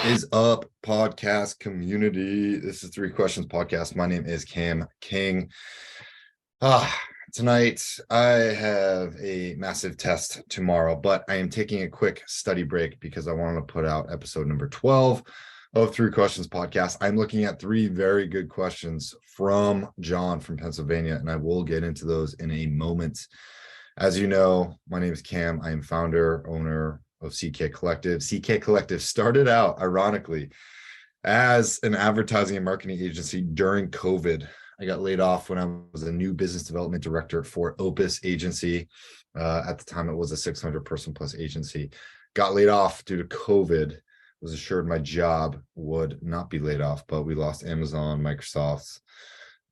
Is up, podcast community? This is Three Questions Podcast. My name is Cam King. Tonight I have a massive test tomorrow, but I am taking a quick study break because I wanted to put out episode number 12 of Three Questions Podcast. I'm looking at three very good questions from John from Pennsylvania, and I will get into those in a moment. As you know, my name is Cam. I am founder, owner of CK Collective. CK Collective started out, ironically, as an advertising and marketing agency during COVID. I got laid off when I was a new business development director for Opus Agency. At the time, it was a 600 person plus agency. Got laid off due to COVID. Was assured my job would not be laid off, but we lost Amazon, Microsoft,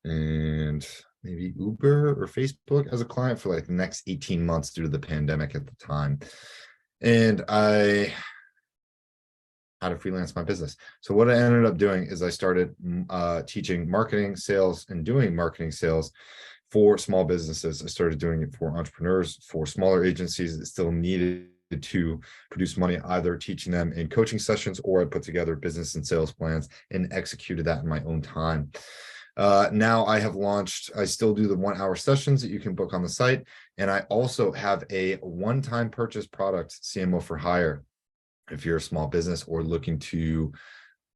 and maybe Uber or Facebook as a client for like the next 18 months due to the pandemic at the time. And I had to freelance my business. So what I ended up doing is I started teaching marketing, sales, and doing marketing sales for small businesses. I started doing it for entrepreneurs, for smaller agencies that still needed to produce money, either teaching them in coaching sessions, or I put together business and sales plans and executed that in my own time. Now I have launched, I still do the 1 hour sessions that you can book on the site. And I also have a one-time purchase product, CMO for hire. If you're a small business or looking to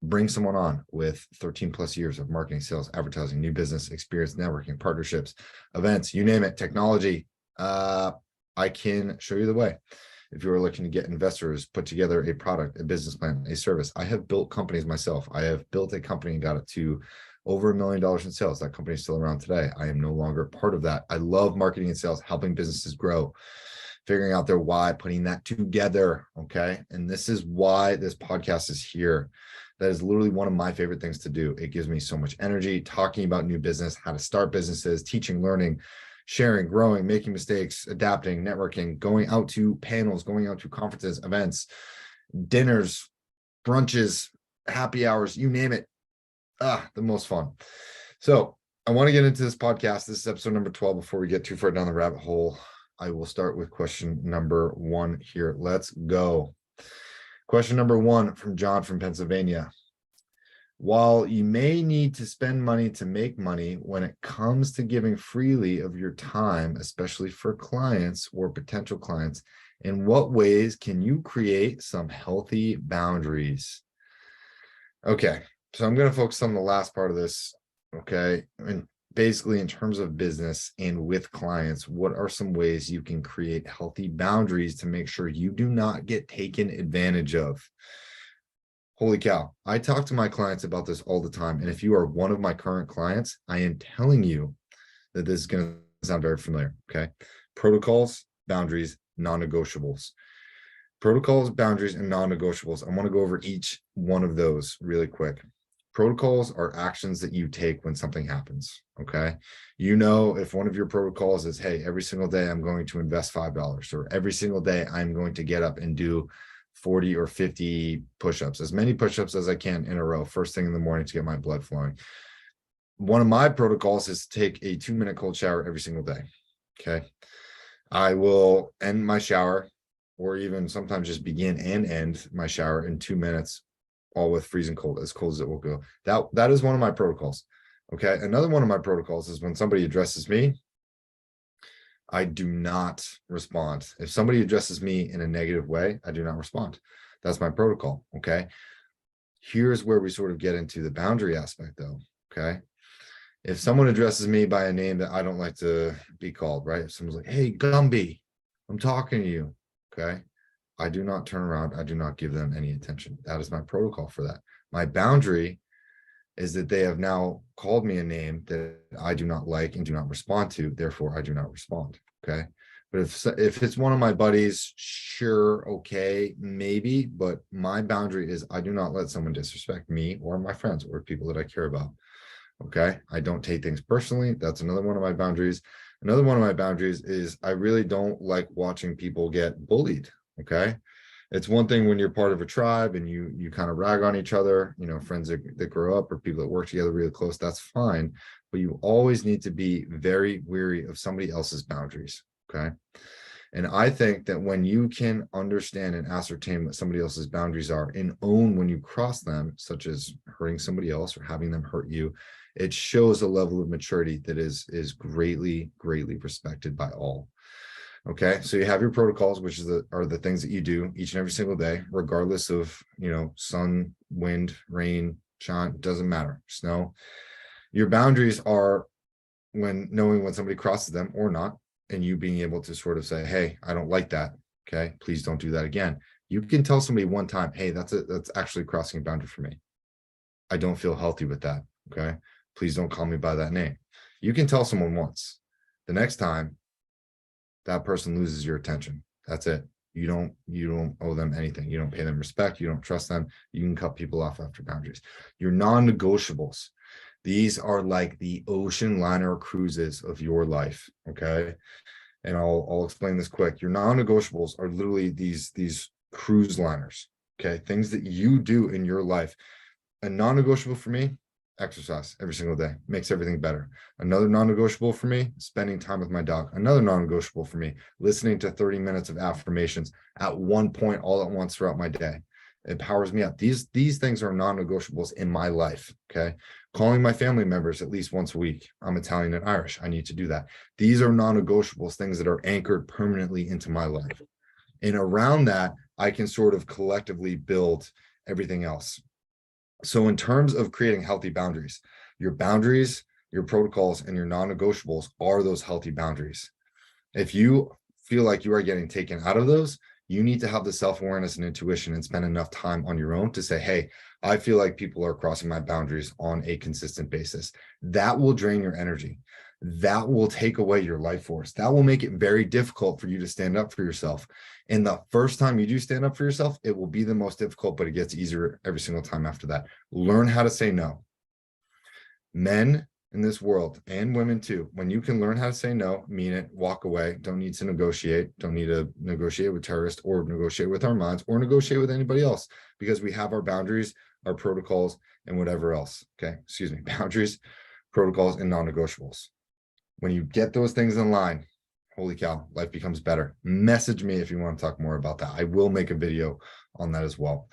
bring someone on with 13 plus years of marketing, sales, advertising, new business experience, networking, partnerships, events, you name it, technology, I can show you the way. If you're looking to get investors, put together a product, a business plan, a service. I have built companies myself. I have built a company and got it to over $1 million in sales. That company is still around today. I am no longer part of that. I love marketing and sales, helping businesses grow, figuring out their why, putting that together. Okay. And this is why this podcast is here. That is literally one of my favorite things to do. It gives me so much energy talking about new business, how to start businesses, teaching, learning, sharing, growing, making mistakes, adapting, networking, going out to panels, going out to conferences, events, dinners, brunches, happy hours, you name it. The most fun. So I want to get into this podcast. This is episode number 12. Before we get too far down the rabbit hole, I will start with question number 1 here. Let's go. Question number 1 from John from Pennsylvania. While you may need to spend money to make money, when it comes to giving freely of your time, especially for clients or potential clients, in what ways can you create some healthy boundaries? Okay. So I'm going to focus on the last part of this, okay? And basically in terms of business and with clients, what are some ways you can create healthy boundaries to make sure you do not get taken advantage of? Holy cow. I talk to my clients about this all the time. And if you are one of my current clients, I am telling you that this is going to sound very familiar, okay? Protocols, boundaries, non-negotiables. Protocols, boundaries, and non-negotiables. I want to go over each one of those really quick. Protocols are actions that you take when something happens, okay? You know, if one of your protocols is, hey, every single day I'm going to invest $5, or every single day I'm going to get up and do 40 or 50 push-ups, as many push-ups as I can in a row, first thing in the morning to get my blood flowing. One of my protocols is to take a 2-minute cold shower every single day, okay? I will end my shower, or even sometimes just begin and end my shower in 2 minutes, all with freezing cold, as cold as it will go. That is one of my protocols. Okay. Another one of my protocols is when somebody addresses me, I do not respond. If somebody addresses me in a negative way, I do not respond. That's my protocol. Okay. Here's where we sort of get into the boundary aspect though. Okay. If someone addresses me by a name that I don't like to be called, right? If someone's like, hey, Gumby, I'm talking to you. Okay. I do not turn around. I do not give them any attention. That is my protocol for that. My boundary is that they have now called me a name that I do not like and do not respond to. Therefore, I do not respond. Okay. But if it's one of my buddies, sure, okay, maybe. But my boundary is I do not let someone disrespect me or my friends or people that I care about. Okay. I don't take things personally. That's another one of my boundaries. Another one of my boundaries is I really don't like watching people get bullied. Okay. It's one thing when you're part of a tribe and you kind of rag on each other, you know, friends that grow up or people that work together really close, that's fine. But you always need to be very wary of somebody else's boundaries. Okay. And I think that when you can understand and ascertain what somebody else's boundaries are and own when you cross them, such as hurting somebody else or having them hurt you, it shows a level of maturity that is greatly, greatly respected by all. Okay, so you have your protocols, which are the things that you do each and every single day, regardless of, sun, wind, rain, shine, doesn't matter, snow. Your boundaries are when knowing when somebody crosses them or not, and you being able to sort of say, hey, I don't like that. Okay, please don't do that again. You can tell somebody one time, hey, that's actually crossing a boundary for me. I don't feel healthy with that. Okay, please don't call me by that name. You can tell someone once. The next time, that person loses your attention. That's it. You don't owe them anything. You don't pay them respect. You don't trust them. You can cut people off after boundaries. Your non-negotiables. These are like the ocean liner cruises of your life. Okay. And I'll explain this quick. Your non-negotiables are literally these cruise liners. Okay. Things that you do in your life. A non-negotiable for me, exercise every single day makes everything better. Another non-negotiable for me, spending time with my dog. Another non-negotiable for me, listening to 30 minutes of affirmations at one point all at once throughout my day. It powers me up. These things are non-negotiables in my life. Okay. Calling my family members at least once a week. I'm Italian and Irish. I need to do that. These are non-negotiables, things that are anchored permanently into my life. And around that, I can sort of collectively build everything else. So in terms of creating healthy boundaries, your protocols, and your non-negotiables are those healthy boundaries. If you feel like you are getting taken out of those, you need to have the self-awareness and intuition and spend enough time on your own to say, hey, I feel like people are crossing my boundaries on a consistent basis. That will drain your energy. That will take away your life force. That will make it very difficult for you to stand up for yourself. And the first time you do stand up for yourself, it will be the most difficult, but it gets easier every single time after that. Learn how to say no. Men in this world, and women too, when you can learn how to say no, mean it, walk away, don't need to negotiate, don't need to negotiate with terrorists or negotiate with our minds or negotiate with anybody else, because we have our boundaries, our protocols, and whatever else. Okay, excuse me, boundaries, protocols, and non-negotiables. When you get those things in line, holy cow, life becomes better. Message me if you want to talk more about that. I will make a video on that as well.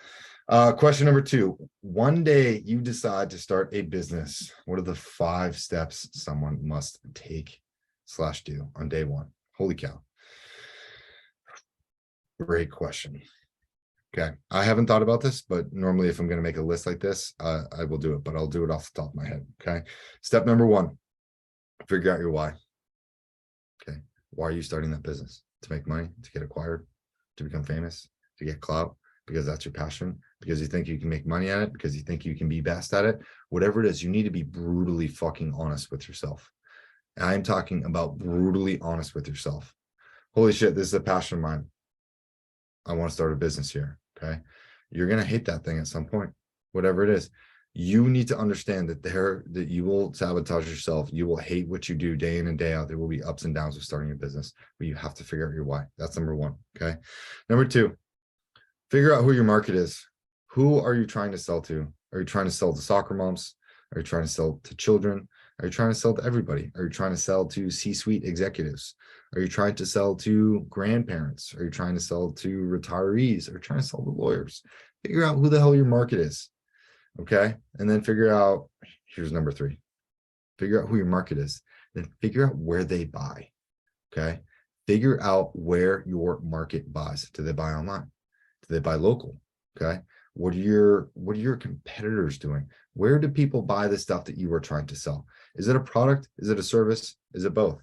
Question number 2. One day you decide to start a business. What are the 5 steps someone must take/do on day 1? Holy cow. Great question. Okay. I haven't thought about this, but normally if I'm going to make a list like this, I will do it, but I'll do it off the top of my head. Okay. Step number 1, figure out your why. Okay. Why are you starting that business? To make money, to get acquired, to become famous, to get clout, because that's your passion, because you think you can make money at it, because you think you can be best at it. Whatever it is, you need to be brutally fucking honest with yourself. And I'm talking about brutally honest with yourself. Holy shit, this is a passion of mine. I want to start a business here. Okay. You're going to hate that thing at some point, whatever it is. You need to understand that you will sabotage yourself. You will hate what you do day in and day out. There will be ups and downs with starting a business, but you have to figure out your why. That's number 1. Okay. Number 2, figure out who your market is. Who are you trying to sell to? Are you trying to sell to soccer moms? Are you trying to sell to children? Are you trying to sell to everybody? Are you trying to sell to C-suite executives? Are you trying to sell to grandparents? Are you trying to sell to retirees? Are you trying to sell to lawyers? Figure out who the hell your market is. Okay. And then figure out, here's number 3, figure out who your market is, then figure out where they buy. Okay. Figure out where your market buys. Do they buy online? Do they buy local? Okay. What are your competitors doing? Where do people buy the stuff that you are trying to sell? Is it a product? Is it a service? Is it both?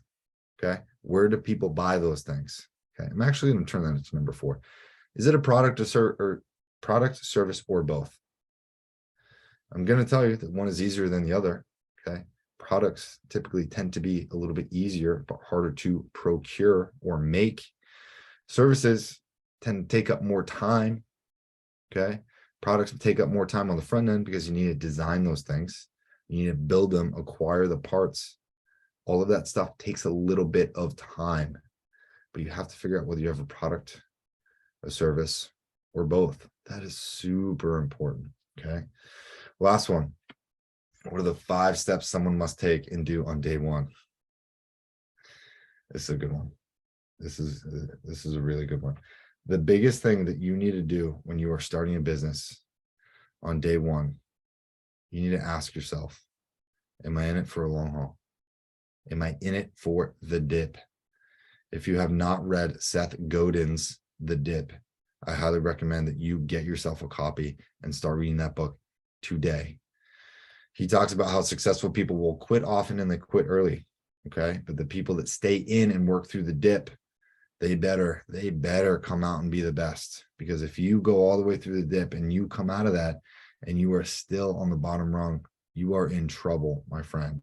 Okay. Where do people buy those things? Okay. I'm actually going to turn that into number 4. Is it a product or product, service, or both? I'm going to tell you that one is easier than the other. Okay. Products typically tend to be a little bit easier, but harder to procure or make. Services tend to take up more time. Okay. Products take up more time on the front end because you need to design those things. You need to build them, acquire the parts. All of that stuff takes a little bit of time, but you have to figure out whether you have a product, a service, or both. That is super important. Okay. Last one. What are the 5 steps someone must take and do on day 1? This is a good one. This is a really good one. The biggest thing that you need to do when you are starting a business on day one, you need to ask yourself, am I in it for a long haul? Am I in it for the dip? If you have not read Seth Godin's The Dip, I highly recommend that you get yourself a copy and start reading that book today. He talks about how successful people will quit often and they quit early. Okay. But the people that stay in and work through the dip, they better come out and be the best. Because if you go all the way through the dip and you come out of that and you are still on the bottom rung, you are in trouble, my friend.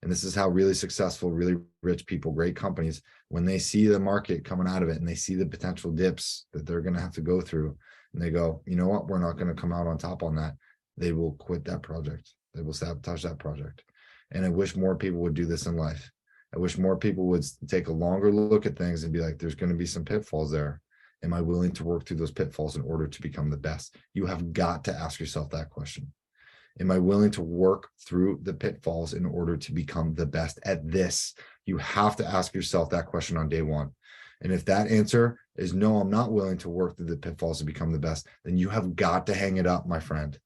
And this is how really successful, really rich people, great companies, when they see the market coming out of it and they see the potential dips that they're going to have to go through, and they go, you know what, we're not going to come out on top on that. They will quit that project. They will sabotage that project. And I wish more people would do this in life. I wish more people would take a longer look at things and be like, there's going to be some pitfalls there. Am I willing to work through those pitfalls in order to become the best? You have got to ask yourself that question. Am I willing to work through the pitfalls in order to become the best at this? You have to ask yourself that question on day one. And if that answer is no, I'm not willing to work through the pitfalls to become the best, then you have got to hang it up, my friend.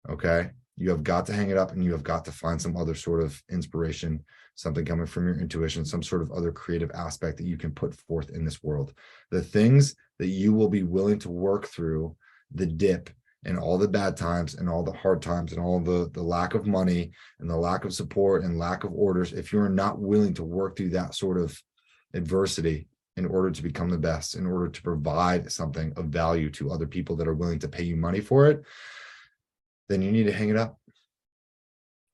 Okay. You have got to hang it up and you have got to find some other sort of inspiration, something coming from your intuition, some sort of other creative aspect that you can put forth in this world. The things that you will be willing to work through the dip and all the bad times and all the hard times and all the lack of money and the lack of support and lack of orders, if you're not willing to work through that sort of adversity in order to become the best, in order to provide something of value to other people that are willing to pay you money for it, then you need to hang it up.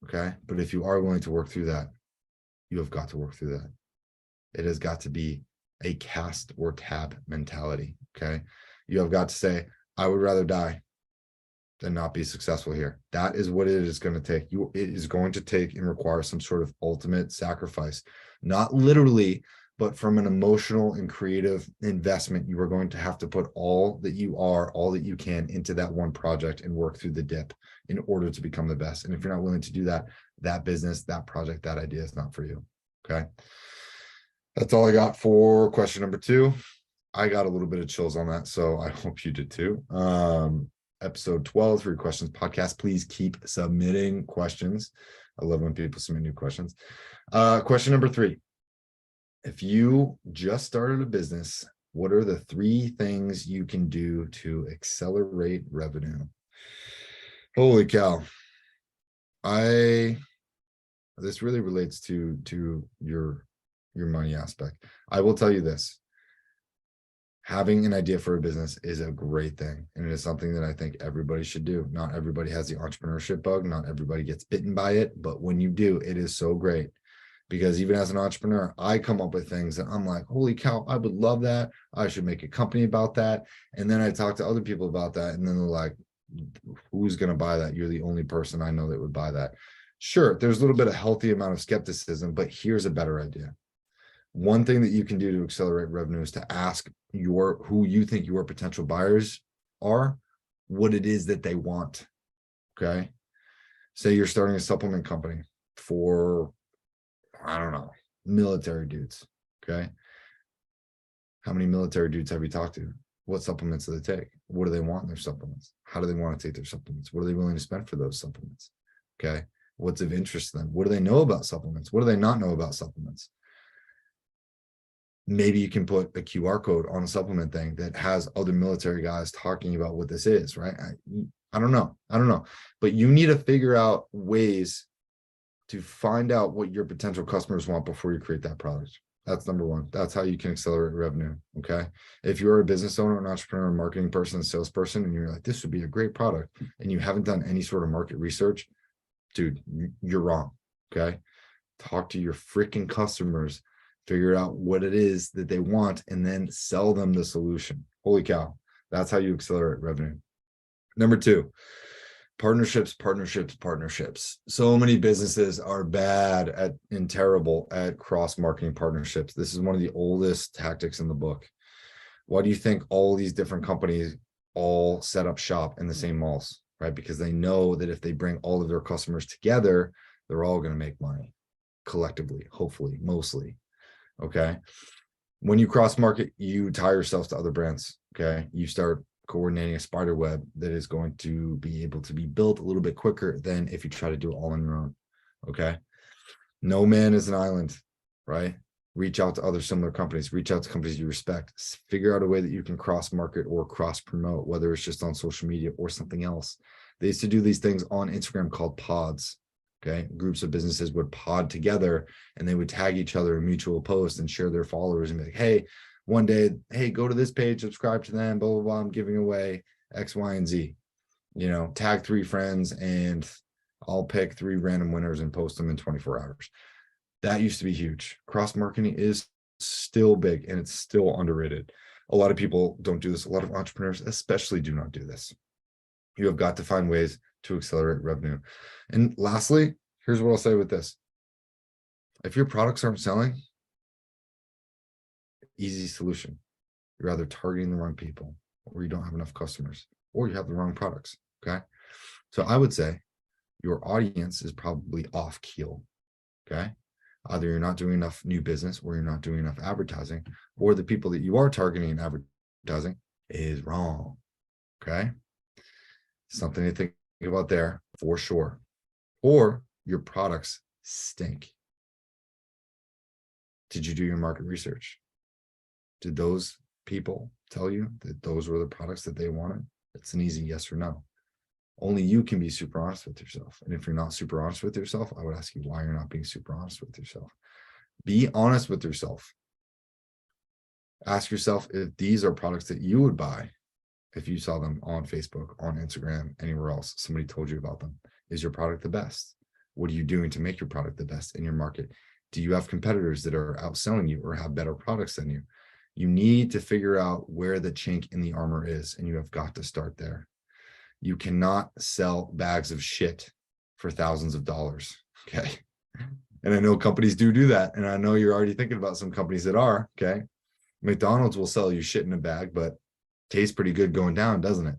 Okay. But if you are willing to work through that, you have got to work through that. It has got to be a cast or tab mentality. Okay. You have got to say, I would rather die than not be successful here. That is what it is going to take. It is going to take and require some sort of ultimate sacrifice, not literally, but from an emotional and creative investment. You are going to have to put all that you are, all that you can into that one project and work through the dip in order to become the best. And if you're not willing to do that, that business, that project, that idea is not for you. Okay. That's all I got for question number 2. I got a little bit of chills on that, so I hope you did too. Episode 12, 3 questions podcast. Please keep submitting questions. I love when people submit new questions. Question number 3. If you just started a business, what are the 3 things you can do to accelerate revenue? Holy cow. This really relates to your money aspect. I will tell you this. Having an idea for a business is a great thing. And it is something that I think everybody should do. Not everybody has the entrepreneurship bug. Not everybody gets bitten by it. But when you do, it is so great. Because even as an entrepreneur, I come up with things that I'm like, holy cow, I would love that. I should make a company about that. And then I talk to other people about that. And then they're like, who's going to buy that? You're the only person I know that would buy that. Sure, there's a little bit of healthy amount of skepticism, but here's a better idea. One thing that you can do to accelerate revenue is to ask who you think your potential buyers are, what it is that they want. Okay. Say you're starting a supplement company for, I don't know, military dudes. Okay. How many military dudes have you talked to? What supplements do they take? What do they want in their supplements? How do they want to take their supplements? What are they willing to spend for those supplements? Okay. What's of interest to them? What do they know about supplements? What do they not know about supplements? Maybe you can put a QR code on a supplement thing that has other military guys talking about what this is, right? I don't know. But you need to figure out ways to find out what your potential customers want before you create that product. That's number 1. That's how you can accelerate revenue. Okay. If you're a business owner, an entrepreneur, a marketing person, a salesperson, and you're like, this would be a great product, and you haven't done any sort of market research, dude, you're wrong. Okay. Talk to your freaking customers, figure out what it is that they want, and then sell them the solution. Holy cow. That's how you accelerate revenue. Number 2, partnerships. So many businesses are bad at and terrible at cross-marketing partnerships. This is one of the oldest tactics in the book. Why do you think all these different companies all set up shop in the same malls, right? Because they know that if they bring all of their customers together, they're all going to make money collectively, hopefully, mostly. Okay. When you cross market, you tie yourself to other brands. Okay. You start coordinating a spider web that is going to be able to be built a little bit quicker than if you try to do it all on your own. Okay. No man is an island, right? Reach out to other similar companies, reach out to companies you respect, figure out a way that you can cross market or cross promote, whether it's just on social media or something else. They used to do these things on Instagram called pods. Okay. Groups of businesses would pod together and they would tag each other in mutual posts and share their followers and be like, hey, one day, hey, go to this page, subscribe to them, blah, blah, blah. I'm giving away X, Y, and Z. Tag 3 friends and I'll pick 3 random winners and post them in 24 hours. That used to be huge. Cross marketing is still big and it's still underrated. A lot of people don't do this. A lot of entrepreneurs especially do not do this. You have got to find ways to accelerate revenue. And lastly, here's what I'll say with this. If your products aren't selling, easy solution. You're either targeting the wrong people or you don't have enough customers or you have the wrong products. Okay. So I would say your audience is probably off keel. Okay. Either you're not doing enough new business or you're not doing enough advertising, or the people that you are targeting and advertising is wrong. Okay. Something to think about there for sure. Or your products stink. Did you do your market research? Did those people tell you that those were the products that they wanted? It's an easy yes or no. Only you can be super honest with yourself. And if you're not super honest with yourself, I would ask you why you're not being super honest with yourself. Be honest with yourself. Ask yourself if these are products that you would buy if you saw them on Facebook, on Instagram, anywhere else. Somebody told you about them. Is your product the best? What are you doing to make your product the best in your market? Do you have competitors that are outselling you or have better products than you? You need to figure out where the chink in the armor is, and you have got to start there. You cannot sell bags of shit for thousands of dollars. Okay. And I know companies do that. And I know you're already thinking about some companies that are. Okay. McDonald's will sell you shit in a bag, but tastes pretty good going down, doesn't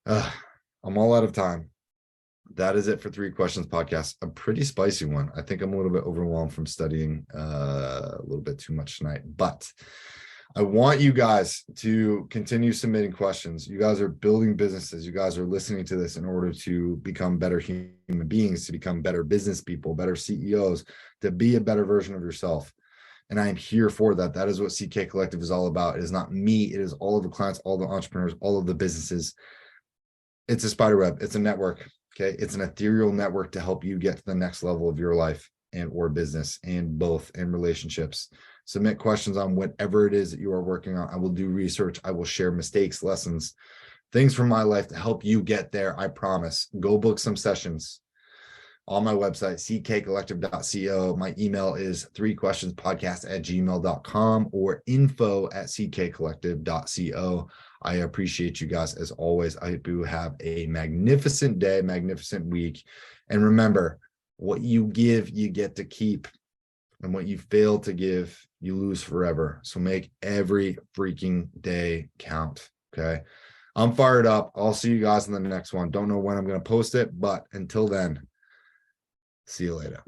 it? I'm all out of time. That is it for 3 Questions podcast. A pretty spicy one. I think I'm a little bit overwhelmed from studying a little bit too much tonight, but I want you guys to continue submitting questions. You guys are building businesses. You guys are listening to this in order to become better human beings, to become better business people, better CEOs, to be a better version of yourself. And I am here for that. That is what CK Collective is all about. It is not me. It is all of the clients, all the entrepreneurs, all of the businesses. It's a spider web. It's a network. Okay. It's an ethereal network to help you get to the next level of your life and or business and both in relationships. Submit questions on whatever it is that you are working on. I will do research. I will share mistakes, lessons, things from my life to help you get there. I promise. Go book some sessions on my website, ckcollective.co. My email is 3questionspodcast@gmail.com or info@ckcollective.co. I appreciate you guys as always. I hope you have a magnificent day, magnificent week. And remember, what you give, you get to keep. And what you fail to give, you lose forever. So make every freaking day count. Okay. I'm fired up. I'll see you guys in the next one. Don't know when I'm going to post it, but until then, see you later.